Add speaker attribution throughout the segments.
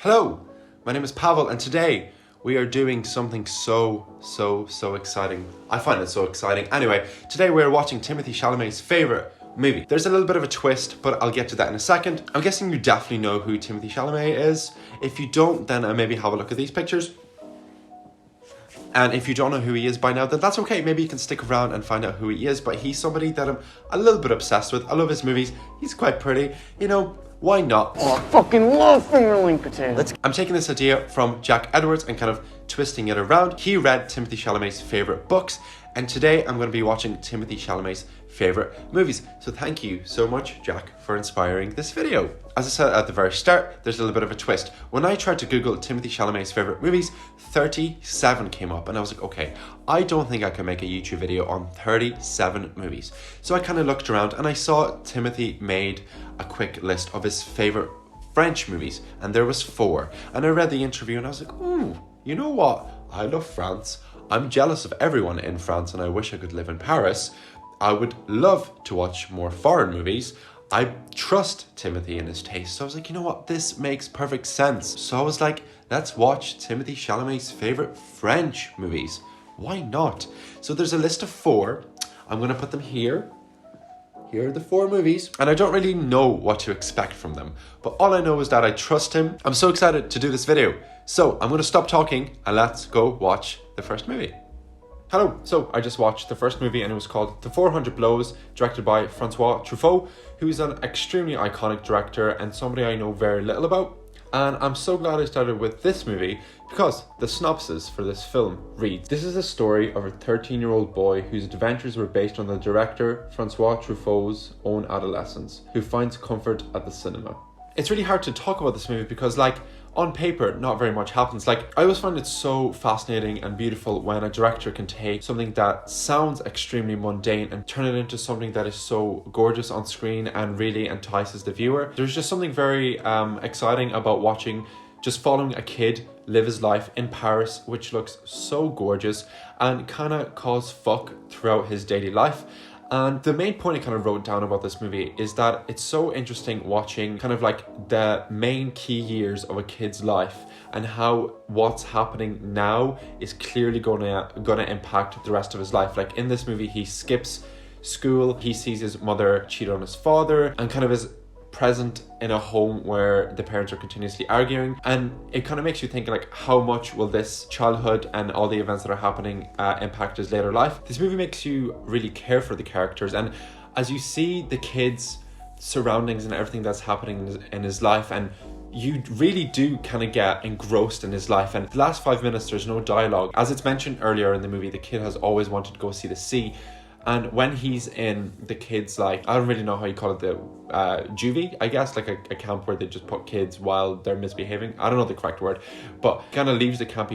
Speaker 1: Hello, my name is Pavel and today we are doing something so exciting. I find it so exciting. Anyway, today we're watching Timothee Chalamet's favourite movie. There's a little bit of a twist, but I'll get to that in a second. I'm guessing you definitely know who Timothee Chalamet is. If you don't, then maybe have a look at these pictures. And if you don't know who he is by now, then that's okay. Maybe you can stick around and find out who he is. But he's somebody that I'm a little bit obsessed with. I love his movies. He's quite pretty. You know, why not?
Speaker 2: Oh, I fucking love fingerling potatoes.
Speaker 1: I'm taking this idea from Jack Edwards and kind of twisting it around. He read Timothee Chalamet's favourite books, and today I'm going to be watching Timothee Chalamet's favourite movies. So thank you so much, Jack, for inspiring this video. As I said at the very start, there's a little bit of a twist. When I tried to Google Timothee Chalamet's favourite movies, 37 came up, and I was like, okay, I don't think I can make a YouTube video on 37 movies. So I kind of looked around and I saw Timothy made a quick list of his favourite French movies, and there was 4. And I read the interview and I was like, ooh, you know what? I love France. I'm jealous of everyone in France and I wish I could live in Paris. I would love to watch more foreign movies. I trust Timothy in his taste. So I was like, you know what? This makes perfect sense. So I was like, let's watch Timothee Chalamet's favourite French movies. Why not? So there's a list of 4. I'm going to put them here. Here are the 4 movies. And I don't really know what to expect from them. But all I know is that I trust him. I'm so excited to do this video. So I'm going to stop talking and let's go watch the first movie. Hello, so I just watched the first movie and it was called The 400 Blows, directed by Francois Truffaut, who's an extremely iconic director and somebody I know very little about. And I'm so glad I started with this movie because the synopsis for this film reads, this is a story of a 13-year-old boy whose adventures were based on the director Francois Truffaut's own adolescence, who finds comfort at the cinema. It's really hard to talk about this movie because, like, on paper, not very much happens. Like, I always find it so fascinating and beautiful when a director can take something that sounds extremely mundane and turn it into something that is so gorgeous on screen and really entices the viewer. There's just something very exciting about following a kid live his life in Paris, which looks so gorgeous, and kind of cause fuck throughout his daily life. And the main point I kind of wrote down about this movie is that it's so interesting watching kind of like the main key years of a kid's life and how what's happening now is clearly gonna impact the rest of his life. Like in this movie, he skips school, he sees his mother cheat on his father, and kind of is present in a home where the parents are continuously arguing, and it kind of makes you think, like, how much will this childhood and all the events that are happening impact his later life. This movie makes you really care for the characters, and as you see the kids' surroundings and everything that's happening in his life, and you really do kind of get engrossed in his life. And the last 5 minutes there's no dialogue. As it's mentioned earlier in the movie, the kid has always wanted to go see the sea. And when he's in the kids, like, I don't really know how you call it, the juvie, I guess, like a camp where they just put kids while they're misbehaving. I don't know the correct word, but kind of leaves the camp.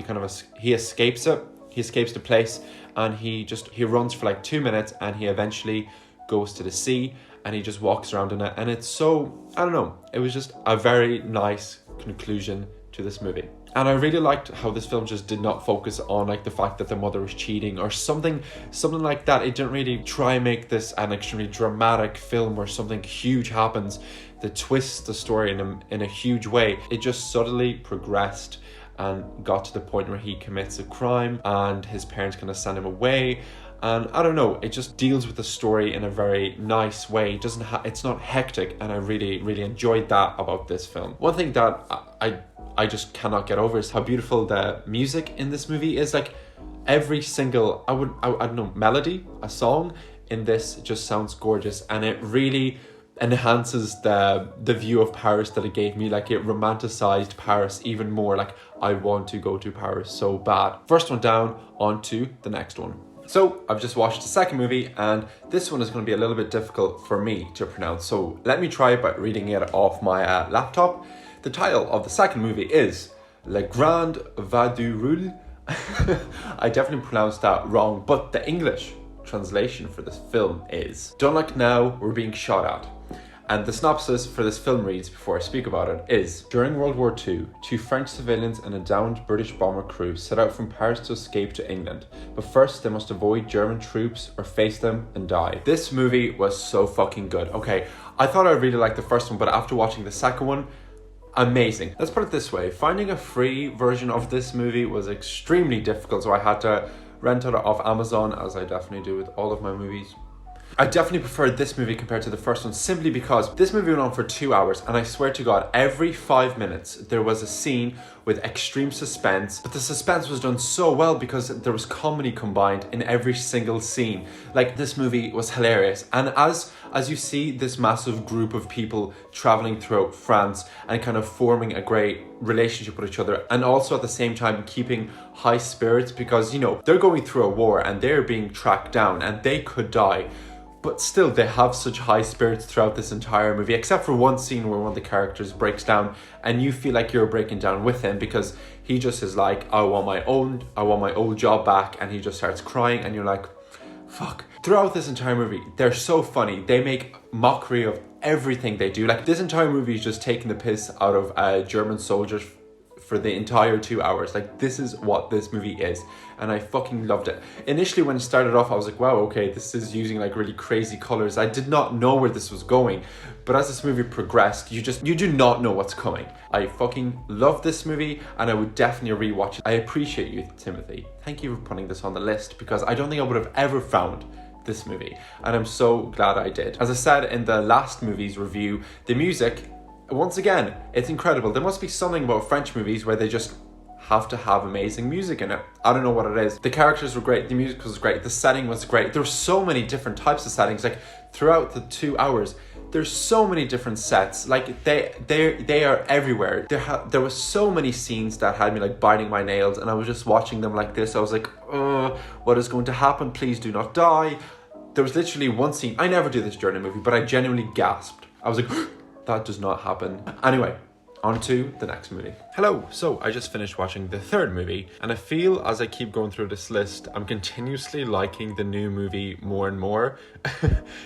Speaker 1: He escapes it. He escapes the place, and he runs for like 2 minutes, and he eventually goes to the sea, and he just walks around in it. And it's so, I don't know, it was just a very nice conclusion to this movie. And I really liked how this film just did not focus on like the fact that the mother was cheating or something like that. It didn't really try and make this an extremely dramatic film where something huge happens that twists the story in a huge way. It just subtly progressed and got to the point where he commits a crime and his parents kind of send him away. And I don't know, it just deals with the story in a very nice way. It's not hectic, and I really enjoyed that about this film. One thing that I just cannot get over is how beautiful the music in this movie is. Like every single, I don't know, melody, a song in this just sounds gorgeous, and it really enhances the view of Paris that it gave me. Like it romanticized Paris even more. Like I want to go to Paris so bad. First one down, on to the next one. So I've just watched the second movie, and this one is going to be a little bit difficult for me to pronounce. So let me try by reading it off my laptop. The title of the second movie is Le Grand Vaide. I definitely pronounced that wrong, but the English translation for this film is Don't Look Now, We're Being Shot At. And the synopsis for this film reads, before I speak about it, is during World War II, 2 French civilians and a downed British bomber crew set out from Paris to escape to England. But first they must avoid German troops or face them and die. This movie was so fucking good. Okay, I thought I really liked the first one, but after watching the second one, amazing. Let's put it this way, finding a free version of this movie was extremely difficult, so I had to rent it off Amazon, as I definitely do with all of my movies. I definitely preferred this movie compared to the first one simply because this movie went on for 2 hours, and I swear to God, every 5 minutes there was a scene with extreme suspense, but the suspense was done so well because there was comedy combined in every single scene. Like, this movie was hilarious, and as you see this massive group of people traveling throughout France and kind of forming a great relationship with each other, and also at the same time keeping high spirits because, you know, they're going through a war and they're being tracked down and they could die. But still, they have such high spirits throughout this entire movie, except for one scene where one of the characters breaks down and you feel like you're breaking down with him because he just is like, I want my old job back, and he just starts crying and you're like, fuck. Throughout this entire movie, they're so funny. They make mockery of everything they do. Like, this entire movie is just taking the piss out of German soldiers for the entire 2 hours. Like, this is what this movie is, and I fucking loved it. Initially, when it started off, I was like, wow, okay, this is using like really crazy colors. I did not know where this was going, but as this movie progressed, you do not know what's coming. I fucking love this movie, and I would definitely rewatch it. I appreciate you, Timothy. Thank you for putting this on the list, because I don't think I would have ever found this movie, and I'm so glad I did. As I said in the last movie's review, the music, once again, it's incredible. There must be something about French movies where they just have to have amazing music in it. I don't know what it is. The characters were great, the music was great, the setting was great. There were so many different types of settings. Like, throughout the 2 hours, there's so many different sets. Like, they are everywhere. There was so many scenes that had me like biting my nails, and I was just watching them like this. I was like, what is going to happen? Please do not die. There was literally one scene. I never do this during a movie, but I genuinely gasped. I was like, that does not happen. Anyway, on to the next movie. Hello, so I just finished watching the third movie, and I feel as I keep going through this list, I'm continuously liking the new movie more and more.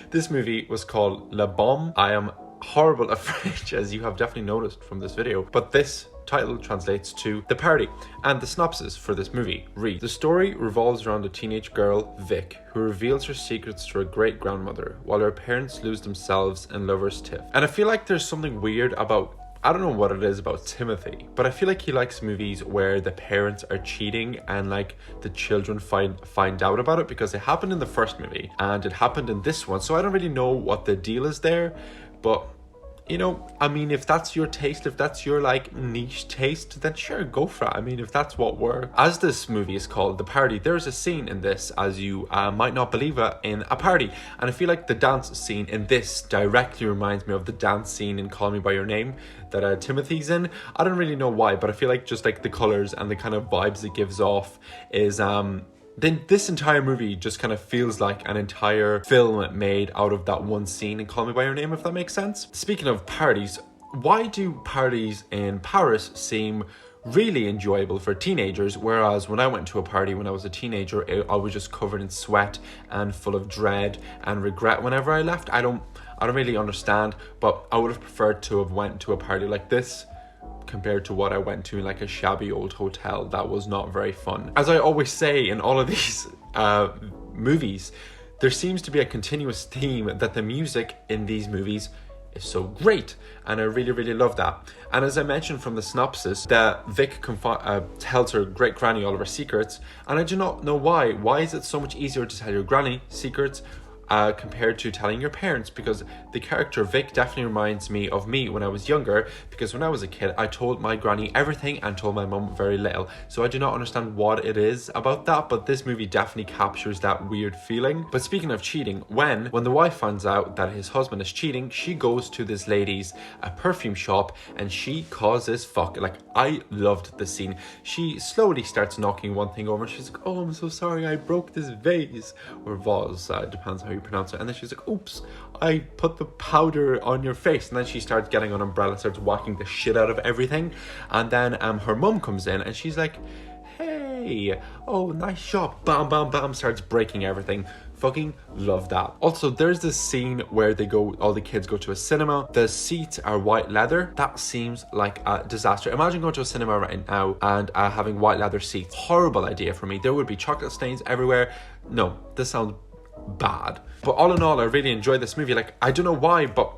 Speaker 1: This movie was called La Bombe. I am horrible at French, as you have definitely noticed from this video, but this title translates to The Party, and the synopsis for this movie reads: the story revolves around a teenage girl, Vic, who reveals her secrets to her great-grandmother while her parents lose themselves in lover's tiff. And I feel like there's something weird about, I don't know what it is about Timothee, but I feel like he likes movies where the parents are cheating and like the children find out about it, because it happened in the first movie and it happened in this one, so I don't really know what the deal is there. But you know, I mean, if that's your taste, if that's your like niche taste, then sure, go for it. I mean, if that's what works. As this movie is called The Party, there's a scene in this, as you might not believe it, in a party. And I feel like the dance scene in this directly reminds me of the dance scene in Call Me By Your Name that Timothy's in. I don't really know why, but I feel like just like the colors and the kind of vibes it gives off is then this entire movie just kind of feels like an entire film made out of that one scene in Call Me By Your Name, if that makes sense. Speaking of parties, why do parties in Paris seem really enjoyable for teenagers, whereas when I went to a party when I was a teenager, I was just covered in sweat and full of dread and regret whenever I left? I don't really understand, but I would have preferred to have went to a party like this compared to what I went to in like a shabby old hotel that was not very fun. As I always say in all of these movies, there seems to be a continuous theme that the music in these movies is so great, and I really, really love that. And as I mentioned from the synopsis, that Vic tells her great granny all of her secrets, and I do not know why. Why is it so much easier to tell your granny secrets compared to telling your parents? Because the character Vic definitely reminds me of me when I was younger, because when I was a kid I told my granny everything and told my mum very little, so I do not understand what it is about that, but this movie definitely captures that weird feeling. But speaking of cheating, when the wife finds out that his husband is cheating, she goes to this lady's perfume shop and she causes fuck. Like, I loved the scene. She slowly starts knocking one thing over and she's like, oh, I'm so sorry, I broke this vase, or vase, depends how you pronounce it. And then she's like, oops, I put the powder on your face. And then she starts getting an umbrella, starts whacking the shit out of everything. And then her mum comes in and she's like, hey, oh, nice job, bam, bam, bam, starts breaking everything. Fucking love that. Also, there's this scene where all the kids go to a cinema. The seats are white leather. That seems like a disaster. Imagine going to a cinema right now and having white leather seats. Horrible idea for me. There would be chocolate stains everywhere. No, this sounds bad. But all in all, I really enjoyed this movie. Like, I don't know why, but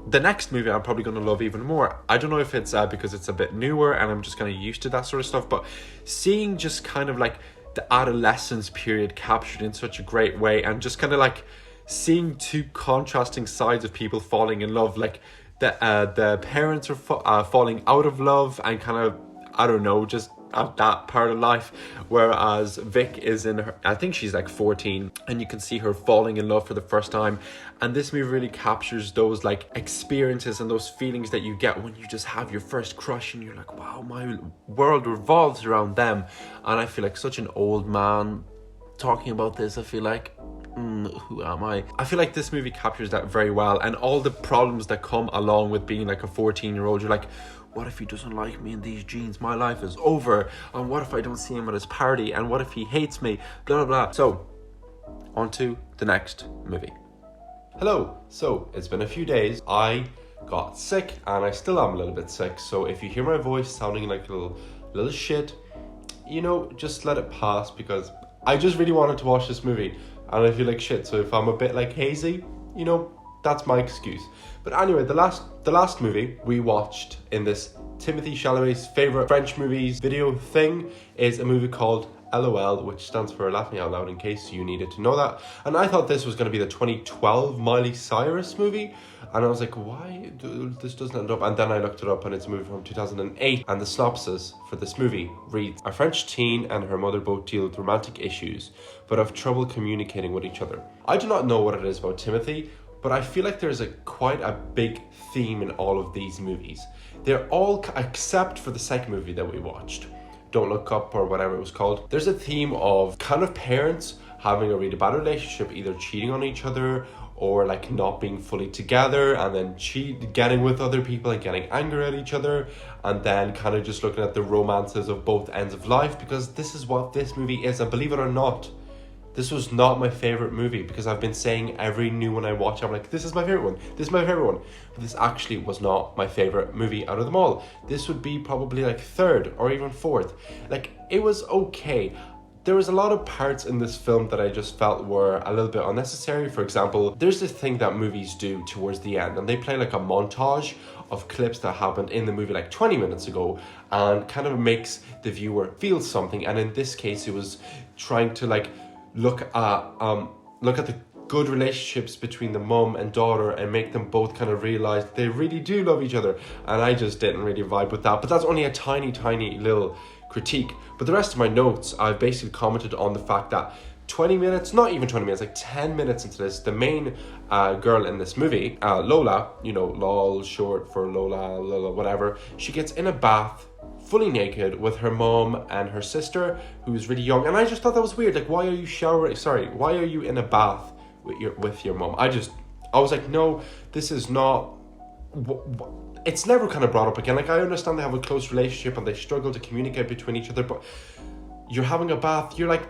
Speaker 1: the next movie I'm probably going to love even more. I don't know if it's because it's a bit newer and I'm just kind of used to that sort of stuff, but seeing just kind of like the adolescence period captured in such a great way, and just kind of like seeing two contrasting sides of people falling in love, like the parents are falling out of love and kind of, I don't know, just at that part of life, whereas Vic is in her, I think she's like 14, and you can see her falling in love for the first time. And this movie really captures those like experiences and those feelings that you get when you just have your first crush and you're like, wow, my world revolves around them. And I feel like such an old man talking about this. I feel like, who am I? I feel like this movie captures that very well, and all the problems that come along with being like a 14-year-old. You're like, what if he doesn't like me in these jeans? My life is over. And what if I don't see him at his party? And what if he hates me? Blah, blah, blah. So, on to the next movie. Hello. So, it's been a few days. I got sick, and I still am a little bit sick. So, if you hear my voice sounding like a little shit, you know, just let it pass, because I just really wanted to watch this movie, and I feel like shit. So, if I'm a bit like hazy, you know, that's my excuse. But anyway, the last movie we watched in this Timothee Chalamet's favorite French movies video thing is a movie called LOL, which stands for Laughing Out Loud, in case you needed to know that. And I thought this was going to be the 2012 Miley Cyrus movie, and I was like, why this doesn't end up? And then I looked it up, and it's a movie from 2008, and the synopsis for this movie reads: a French teen and her mother both deal with romantic issues but have trouble communicating with each other. I do not know what it is about Timothee, but I feel like there's quite a big theme in all of these movies. They're all, except for the second movie that we watched, Don't Look Up, or whatever it was called. There's a theme of kind of parents having a really bad relationship, either cheating on each other or like not being fully together, and then getting with other people and getting angry at each other, and then kind of just looking at the romances of both ends of life, because this is what this movie is. And believe it or not, this was not my favorite movie, because I've been saying every new one I watch, I'm like, this is my favorite one, this is my favorite one. But this actually was not my favorite movie out of them all. This would be probably like third or even fourth. Like, it was okay. There was a lot of parts in this film that I just felt were a little bit unnecessary. For example, there's this thing that movies do towards the end, and they play like a montage of clips that happened in the movie like 20 minutes ago, and kind of makes the viewer feel something. And in this case, it was trying to like look at the good relationships between the mum and daughter and make them both kind of realize they really do love each other. And I just didn't really vibe with that. But that's only a tiny little critique. But the rest of my notes, I've basically commented on the fact that 20 minutes, not even 20 minutes, like 10 minutes into this, the main girl in this movie, Lola, you know, LOL, short for Lola, whatever, she gets in a bath fully naked with her mom and her sister, who's really young. And I just thought that was weird. Like, why are you in a bath with your mom? I was like, no, this is not, it's never kind of brought up again. Like, I understand they have a close relationship and they struggle to communicate between each other, but you're having a bath, you're like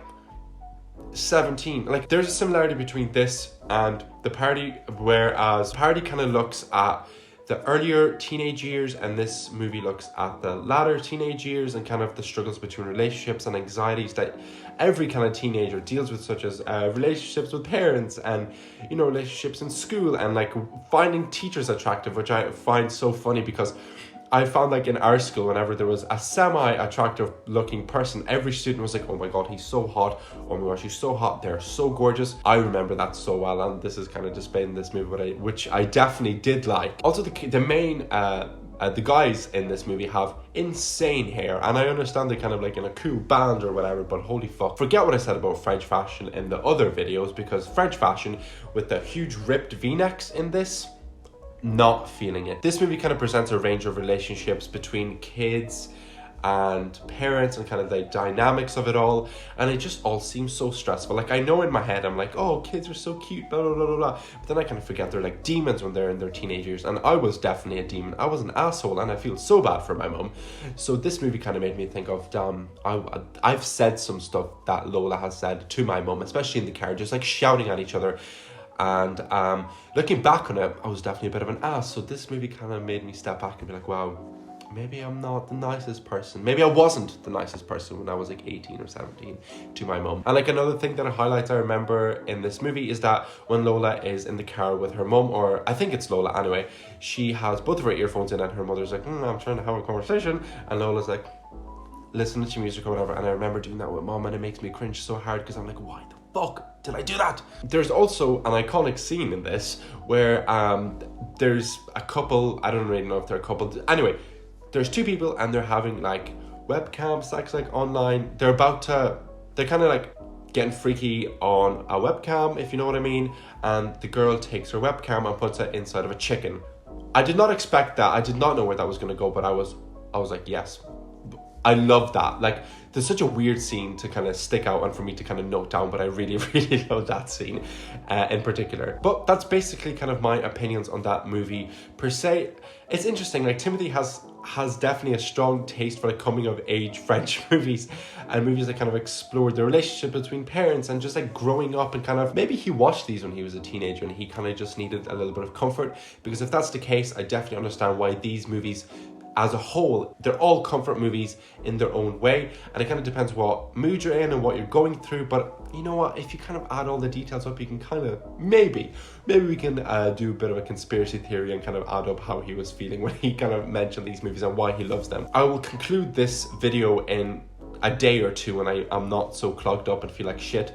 Speaker 1: 17. Like, there's a similarity between this and The Party, whereas Party kind of looks at the earlier teenage years, and this movie looks at the latter teenage years and kind of the struggles between relationships and anxieties that every kind of teenager deals with, such as relationships with parents and, you know, relationships in school, and like finding teachers attractive, which I find so funny, because I found like in our school, whenever there was a semi-attractive looking person, every student was like, oh my god, he's so hot, oh my gosh, he's so hot, they're so gorgeous. I remember that so well, and this is kind of displayed in this movie, which I definitely did like. Also, the main the guys in this movie have insane hair, and I understand they're kind of like in a cool band or whatever, but holy fuck. Forget what I said about French fashion in the other videos, because French fashion with the huge ripped v-necks in this, not feeling it. This movie kind of presents a range of relationships between kids and parents and kind of the dynamics of it all, and it just all seems so stressful. Like, I know in my head I'm like, oh, kids are so cute, blah blah blah blah blah, but then I kind of forget they're like demons when they're in their teenage years, and I was definitely a demon. I was an asshole, and I feel so bad for my mum. So this movie kind of made me think of, damn, I've said some stuff that Lola has said to my mum, especially in the car, just like shouting at each other. And looking back on it, I was definitely a bit of an ass. So this movie kind of made me step back and be like, wow, maybe I'm not the nicest person. Maybe I wasn't the nicest person when I was like 18 or 17 to my mum. And like another thing that I remember in this movie is that when Lola is in the car with her mum, or I think it's Lola anyway, she has both of her earphones in and her mother's like, I'm trying to have a conversation. And Lola's like, listening to music or whatever. And I remember doing that with mum, and it makes me cringe so hard because I'm like, why the fuck did I do that? There's also an iconic scene in this where there's a couple, I don't really know if they're a couple. Anyway, there's two people and they're having like webcam sex like online. They're kind of like getting freaky on a webcam, if you know what I mean. And the girl takes her webcam and puts it inside of a chicken. I did not expect that. I did not know where that was going to go, but I was like, yes. I love that. Like, there's such a weird scene to kind of stick out and for me to kind of note down, but I really, really love that scene in particular. But that's basically kind of my opinions on that movie per se. It's interesting, like Timothee has definitely a strong taste for like coming of age French movies and movies that kind of explore the relationship between parents and just like growing up, and kind of maybe he watched these when he was a teenager and he kind of just needed a little bit of comfort, because if that's the case, I definitely understand why these movies as a whole, they're all comfort movies in their own way, and it kind of depends what mood you're in and what you're going through. But you know what, if you kind of add all the details up, you can kind of maybe we can do a bit of a conspiracy theory and kind of add up how he was feeling when he kind of mentioned these movies and why he loves them. I will conclude this video in a day or two when I'm not so clogged up and feel like shit.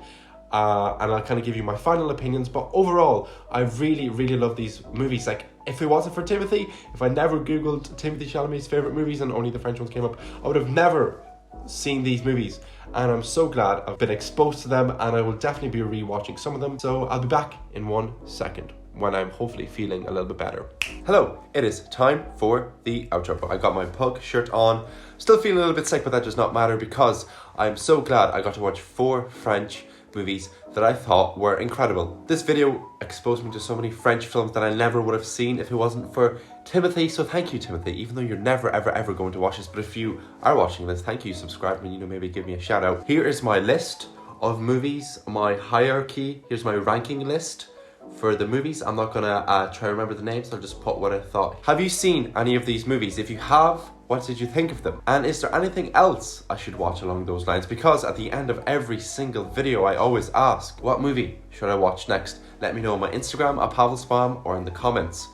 Speaker 1: And I'll kind of give you my final opinions. But overall, I really, really love these movies. Like, if it wasn't for Timothee, if I never Googled Timothée Chalamet's favorite movies and only the French ones came up, I would have never seen these movies. And I'm so glad I've been exposed to them, and I will definitely be rewatching some of them. So I'll be back in 1 second when I'm hopefully feeling a little bit better. Hello, it is time for the outro. I got my pug shirt on. Still feeling a little bit sick, but that does not matter because I'm so glad I got to watch 4 French movies that I thought were incredible. This video exposed me to so many French films that I never would have seen if it wasn't for Timothee. So thank you, Timothee, even though you're never ever going to watch this. But if you are watching this, thank you, subscribe and maybe give me a shout out. Here is my list of movies, my hierarchy. Here's my ranking list for the movies. I'm not gonna try to remember the names, I'll just put what I thought. Have you seen any of these movies? If you have, what did you think of them? And is there anything else I should watch along those lines? Because at the end of every single video, I always ask, what movie should I watch next? Let me know on my Instagram at Pavel Spam or in the comments.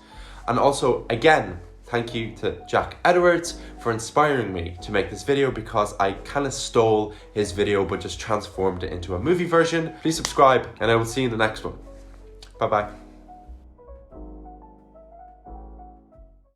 Speaker 1: And also, again, thank you to Jack Edwards for inspiring me to make this video, because I kind of stole his video but just transformed it into a movie version. Please subscribe and I will see you in the next one. Bye bye.